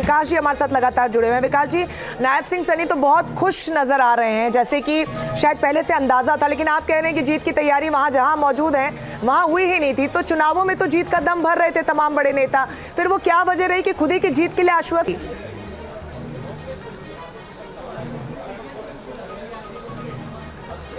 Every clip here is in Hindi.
विकास जी हमारे साथ लगातार जुड़े हुए हैं। विकास जी, नायब सिंह सैनी तो बहुत खुश नजर आ रहे हैं, जैसे कि शायद पहले से अंदाजा था, लेकिन आप कह रहे हैं कि जीत की तैयारी वहां जहां मौजूद है वहां हुई ही नहीं थी। तो चुनावों में तो जीत का दम भर रहे थे तमाम बड़े नेता, फिर वो क्या वजह रही कि खुद ही की जीत के लिए आश्वस्त?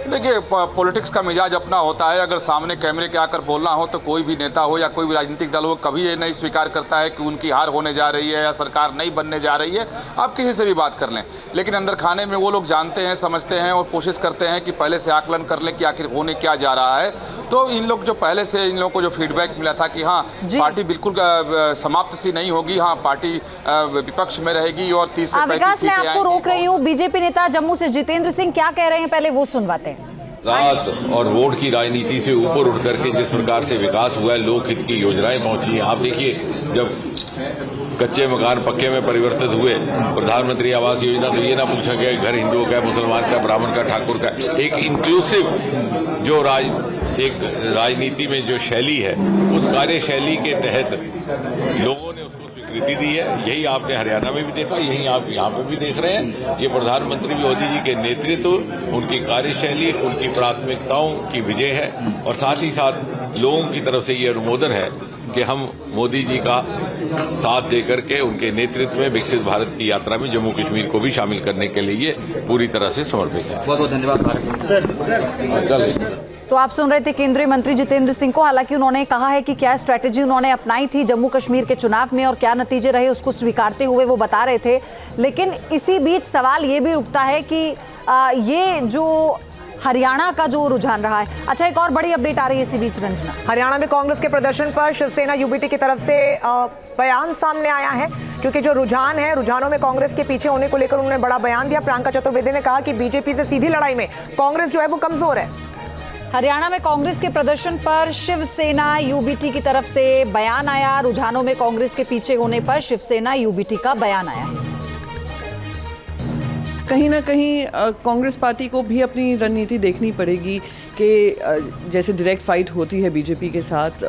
देखिए, पॉलिटिक्स का मिजाज अपना होता है। अगर सामने कैमरे के आकर बोलना हो तो कोई भी नेता हो या कोई भी राजनीतिक दल हो कभी ये नहीं स्वीकार करता है कि उनकी हार होने जा रही है या सरकार नहीं बनने जा रही है। आप किसी से भी बात कर लें, लेकिन अंदर खाने में वो लोग जानते हैं, समझते हैं और कोशिश करते हैं कि पहले से आकलन कर लें कि आखिर होने क्या जा रहा है। तो इन लोग जो पहले से इन लोगों को जो फीडबैक मिला था कि हाँ पार्टी बिल्कुल समाप्त सी नहीं होगी, हाँ पार्टी विपक्ष में रहेगी और 30 से 35 विकास, मैं आपको रोक रही हूँ। बीजेपी नेता जम्मू से जितेंद्र सिंह क्या कह रहे हैं, पहले वो सुनवाते हैं। रात और वोट की राजनीति से ऊपर उठ करके जिस प्रकार से विकास हुआ है, लोकहित की योजनाएं पहुंची हैं। आप देखिए, जब कच्चे मकान पक्के में परिवर्तित हुए, प्रधानमंत्री आवास योजना, तो ये ना पूछा गया घर हिंदुओं का, मुसलमान का, ब्राह्मण का, ठाकुर का। एक इंक्लूसिव जो एक राजनीति में जो शैली है, उस कार्यशैली के तहत लोगों ने उसको स्वीकृति दी है। यही आपने हरियाणा में भी देखा, यही आप यहाँ पे भी देख रहे हैं। ये प्रधानमंत्री मोदी जी के नेतृत्व, उनकी कार्यशैली, उनकी प्राथमिकताओं की विजय है और साथ ही साथ लोगों की तरफ से ये अनुमोदन है कि हम मोदी जी का साथ देकर के उनके नेतृत्व में विकसित भारत की यात्रा में जम्मू कश्मीर को भी शामिल करने के लिए पूरी तरह से समर्पित है। बहुत बहुत धन्यवाद सर। तो आप सुन रहे थे केंद्रीय मंत्री जितेंद्र सिंह को। हालांकि उन्होंने कहा है कि क्या स्ट्रैटेजी उन्होंने अपनाई थी जम्मू कश्मीर के चुनाव में और क्या नतीजे रहे उसको स्वीकारते हुए वो बता रहे थे। लेकिन इसी बीच सवाल ये भी उठता है कि ये जो हरियाणा का जो रुझान रहा है। अच्छा, एक और बड़ी अपडेट आ रही है इसी बीच रंजना। हरियाणा में कांग्रेस के प्रदर्शन पर शिवसेना यूबीटी की तरफ से बयान सामने आया है, क्योंकि जो रुझान है, रुझानों में कांग्रेस के पीछे होने को लेकर उन्होंने बड़ा बयान दिया। प्रियंका चतुर्वेदी ने कहा कि बीजेपी से सीधी लड़ाई में कांग्रेस जो है वो कमजोर है। हरियाणा में कांग्रेस के प्रदर्शन पर शिवसेना यूबीटी की तरफ से बयान आया। रुझानों में कांग्रेस के पीछे होने पर शिवसेना यूबीटी का बयान आया है। कहीं ना कहीं कांग्रेस पार्टी को भी अपनी रणनीति देखनी पड़ेगी कि जैसे डायरेक्ट फाइट होती है बीजेपी के साथ,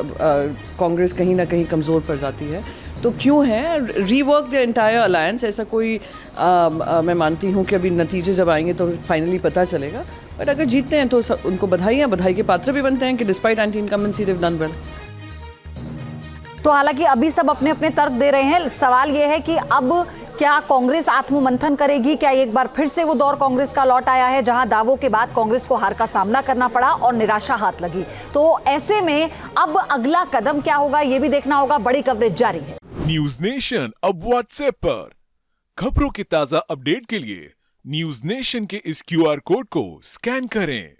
कांग्रेस कहीं ना कहीं कमज़ोर पड़ जाती है। तो क्यों है रीवर्क द एंटायर अलायंस, ऐसा कोई मैं मानती हूँ कि अभी नतीजे जब आएंगे तो फाइनली पता चलेगा। बट अगर जीतते हैं तो उनको बधाई के पात्र भी बनते हैं कि despite anti incumbency they have done well. तो हालांकि अभी सब अपने अपने तर्क दे रहे हैं। सवाल यह है कि अब क्या कांग्रेस आत्ममंथन करेगी? क्या एक बार फिर से वो दौर कांग्रेस का लौट आया है जहां दावों के बाद कांग्रेस को हार का सामना करना पड़ा और निराशा हाथ लगी? तो ऐसे में अब अगला कदम क्या होगा ये भी देखना होगा। बड़ी कवरेज जारी है। न्यूज नेशन अब व्हाट्सएप पर खबरों की ताजा अपडेट के लिए न्यूज नेशन के इस QR कोड को स्कैन करें।